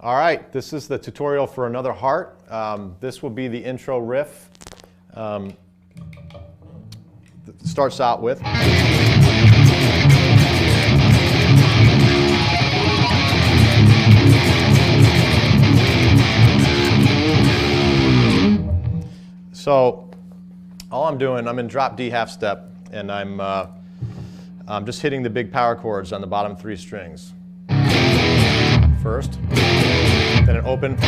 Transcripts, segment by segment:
All right, this is the tutorial for Another Heart. This will be the intro riff. Starts out with. So all I'm doing, I'm in drop D half step, and I'm just hitting the big power chords on the bottom 3 strings. First, then an open.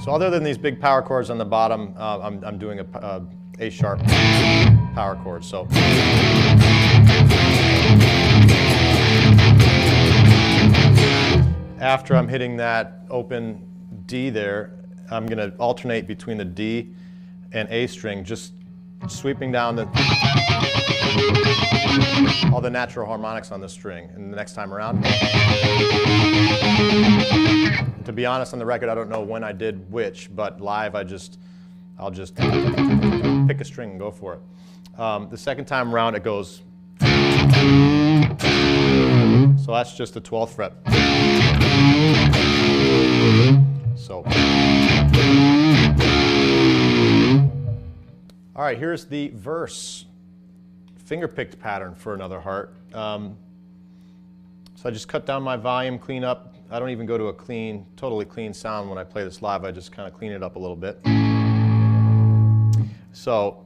So other than these big power chords on the bottom, I'm doing a sharp power chord. So after I'm hitting that open D there, I'm going to alternate between the D and A string, just sweeping down all the natural harmonics on the string. And the next time around, to be honest, on the record, I don't know when I did which, but live, I'll just pick a string and go for it. The second time around, it goes. So that's just the 12th fret. So. All right, here's the verse, finger-picked pattern for Another Heart. So I just cut down my volume, clean up. I don't even go to a totally clean sound when I play this live. I just kind of clean it up a little bit. So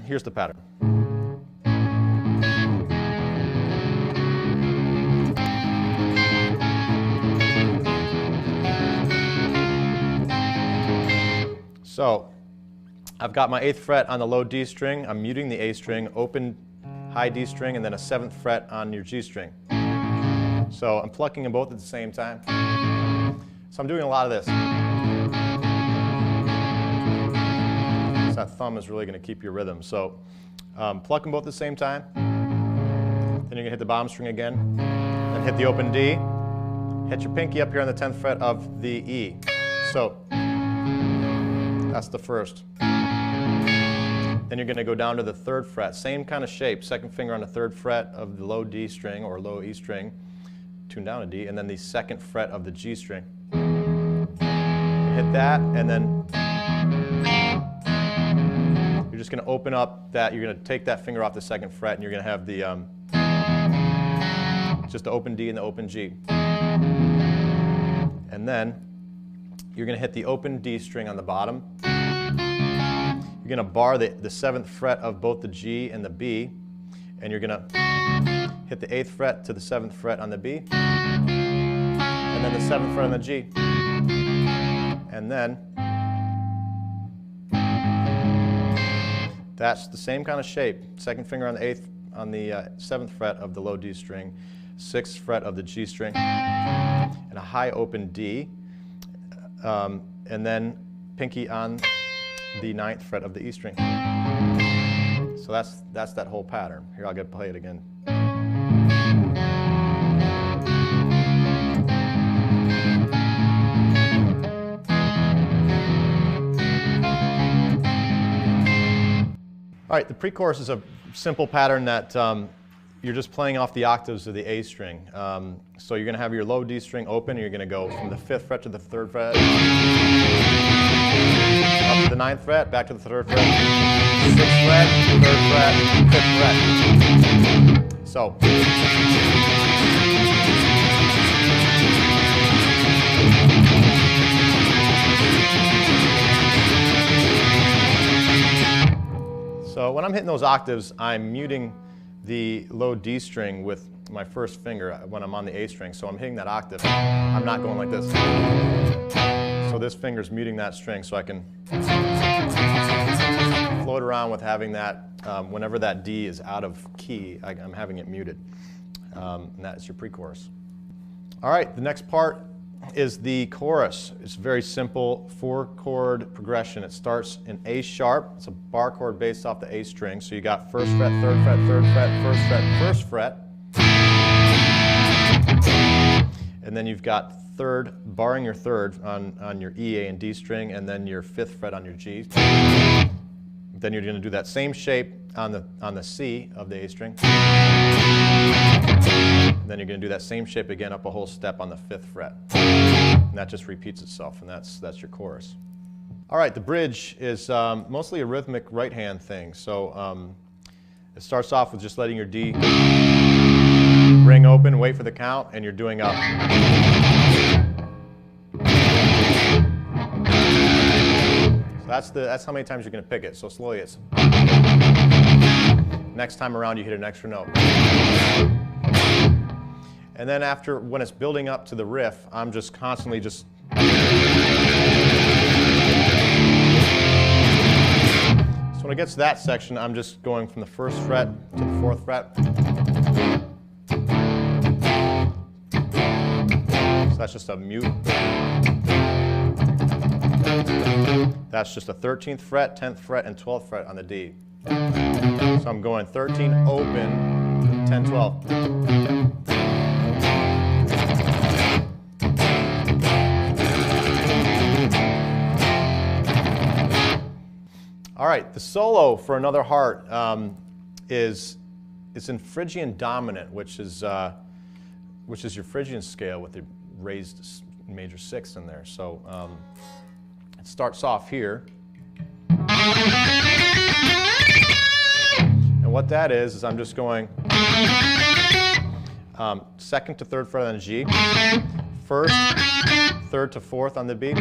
here's the pattern. So I've got my 8th fret on the low D string. I'm muting the A string, open high D string, and then a 7th fret on your G string. So I'm plucking them both at the same time. So I'm doing a lot of this. So that thumb is really going to keep your rhythm. So pluck them both at the same time. Then you're going to hit the bottom string again. Then hit the open D. Hit your pinky up here on the 10th fret of the E. So that's the first. Then you're going to go down to the 3rd fret, same kind of shape, second finger on the 3rd fret of the low D string or low E string, tune down a D, and then the 2nd fret of the G string. Hit that, and then you're just going to open up that, you're going to take that finger off the 2nd fret, and you're going to have the just the open D and the open G. And then you're going to hit the open D string on the bottom. You're going to bar the 7th fret of both the G and the B, and you're going to hit the 8th fret to the 7th fret on the B, and then the 7th fret on the G. And then that's the same kind of shape. 2nd finger on the 7th fret of the low D string, 6th fret of the G string, and a high open D. And then pinky on the 9th fret of the E string. So that's that whole pattern. Here, I'll play it again. All right, the pre-chorus is a simple pattern that you're just playing off the octaves of the A string. So you're going to have your low D string open, and you're going to go from the 5th fret to the 3rd fret, up to the 9th fret, back to the 3rd fret, 6th fret, 3rd fret, 5th fret. So. So when I'm hitting those octaves, I'm muting the low D string with my first finger when I'm on the A string. So I'm hitting that octave. I'm not going like this. So this finger's muting that string, so I can float around with having that, whenever that D is out of key, I'm having it muted. And that's your pre-chorus. All right, the next part is the chorus. It's a very simple 4-chord progression. It starts in A sharp. It's a bar chord based off the A string. So you got 1st fret, 3rd fret, 3rd fret, 1st fret, 1st fret. And then you've got 3rd, barring your 3rd on your E, A, and D string, and then your 5th fret on your G. Then you're going to do that same shape on the C of the A string. Then you're going to do that same shape again up a whole step on the 5th fret. And that just repeats itself, and that's your chorus. All right, the bridge is mostly a rhythmic right-hand thing. So it starts off with just letting your D ring open, wait for the count, and you're doing up. So that's how many times you're going to pick it. So slowly it's. Next time around you hit an extra note. And then after, when it's building up to the riff, I'm just constantly just. So when it gets to that section, I'm just going from the 1st fret to the 4th fret. So that's just a mute. That's just a 13th fret, 10th fret, and 12th fret on the D. So I'm going 13, open, 10, 12. All right, the solo for Another Heart is in Phrygian dominant, which is your Phrygian scale with the raised major 6 in there. So it starts off here. And what that is I'm just going 2nd to 3rd fret on the G, 1st, 3rd to 4th on the B,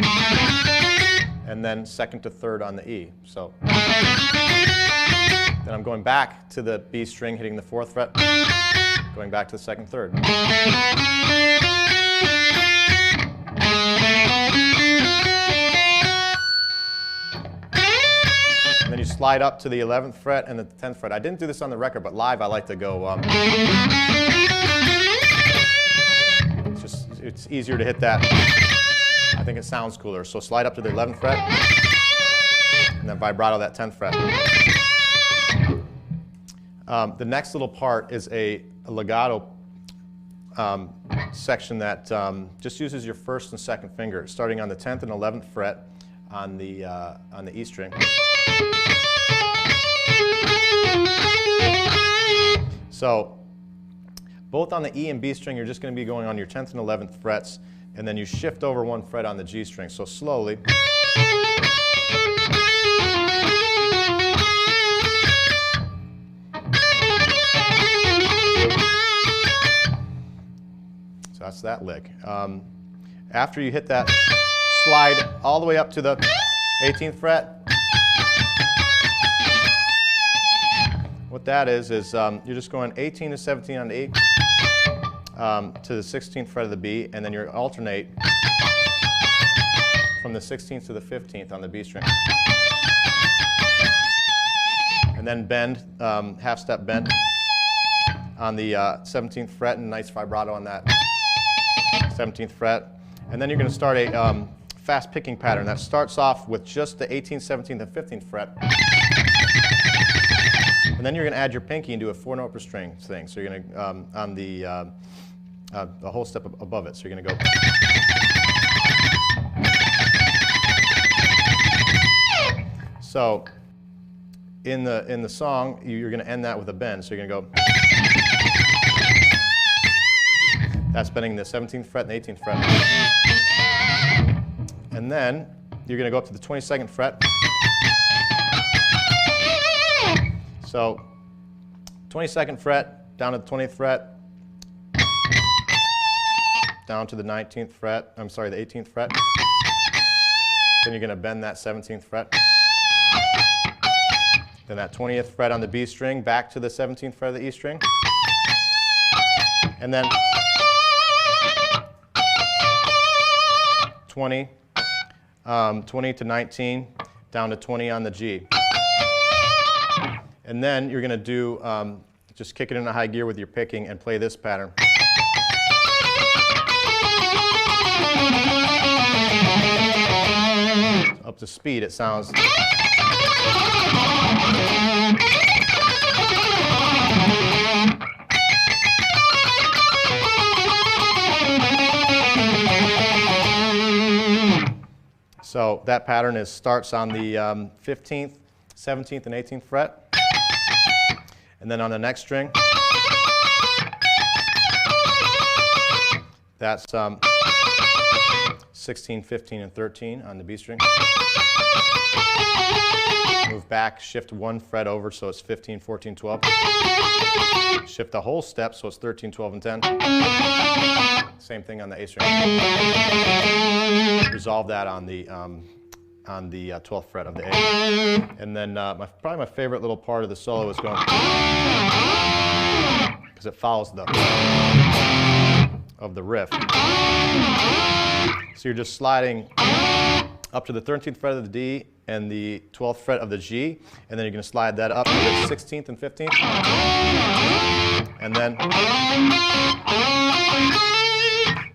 and then 2nd to 3rd on the E. So then I'm going back to the B string, hitting the 4th fret, going back to the 2nd, 3rd. And then you slide up to the 11th fret and the 10th fret. I didn't do this on the record, but live I like to go. It's easier to hit that. I think it sounds cooler. So slide up to the 11th fret, and then vibrato that 10th fret. The next little part is a legato section that just uses your 1st and 2nd finger, starting on the 10th and 11th fret on the E string. So both on the E and B string, you're just going to be going on your 10th and 11th frets, and then you shift over 1 fret on the G string. So slowly. So that's that lick. After you hit that, slide all the way up to the 18th fret. What that is you're just going 18 to 17 on the E, to the 16th fret of the B, and then you alternate from the 16th to the 15th on the B string. And then bend, half step bend on the 17th fret, and nice vibrato on that 17th fret. And then you're going to start a fast picking pattern that starts off with just the 18th, 17th, and 15th fret. And then you're going to add your pinky and do a 4-note per string thing. So you're going to, on the whole step above it. So you're going to go. So in the song, you're going to end that with a bend. So you're going to go. That's bending the 17th fret and the 18th fret. And then you're going to go up to the 22nd fret. So 22nd fret, down to the 20th fret, down to the 19th fret, I'm sorry, the 18th fret. Then you're going to bend that 17th fret. Then that 20th fret on the B string, back to the 17th fret of the E string. And then 20 to 19, down to 20 on the G. And then you're going to do, just kick it into high gear with your picking and play this pattern. Up to speed, it sounds. So that pattern starts on the 15th, 17th and 18th fret. And then on the next string, that's 16, 15, and 13 on the B string. Move back, shift one fret over so it's 15, 14, 12. Shift the whole step so it's 13, 12, and 10. Same thing on the A string. Resolve that on the 12th fret of the A. And then probably my favorite little part of the solo is going, because it follows the riff. So you're just sliding up to the 13th fret of the D and the 12th fret of the G, and then you're going to slide that up to the 16th and 15th. And then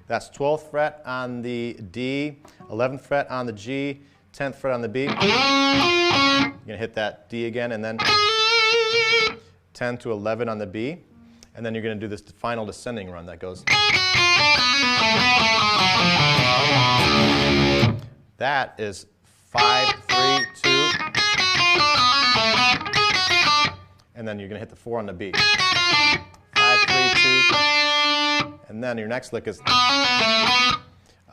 that's 12th fret on the D, 11th fret on the G, 10th fret on the B. You're going to hit that D again, and then 10 to 11 on the B. And then you're going to do this final descending run that goes. That is 5, 3, 2. And then you're going to hit the 4 on the B. 5, 3, 2. And then your next lick is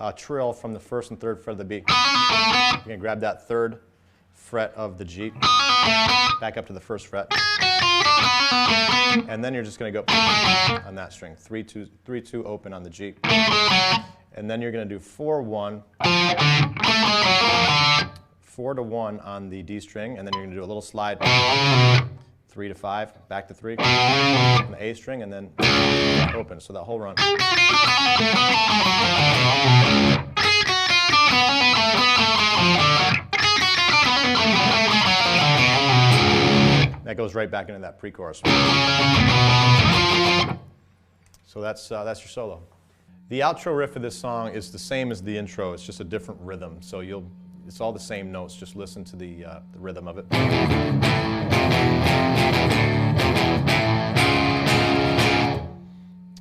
a trill from the 1st and 3rd fret of the B. You're going to grab that 3rd fret of the G, back up to the 1st fret. And then you're just going to go on that string, 3, 2, 3, 2 open on the G. And then you're going to do 4, 1, 4 to 1 on the D string, and then you're going to do a little slide, 3 to 5, back to 3, on the A string, and then open. So that whole run. That goes right back into that pre-chorus. So that's your solo. The outro riff of this song is the same as the intro. It's just a different rhythm. So it's all the same notes. Just listen to the rhythm of it.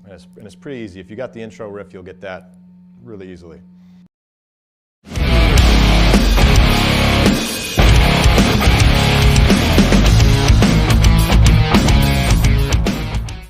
And it's pretty easy. If you got the intro riff, you'll get that really easily.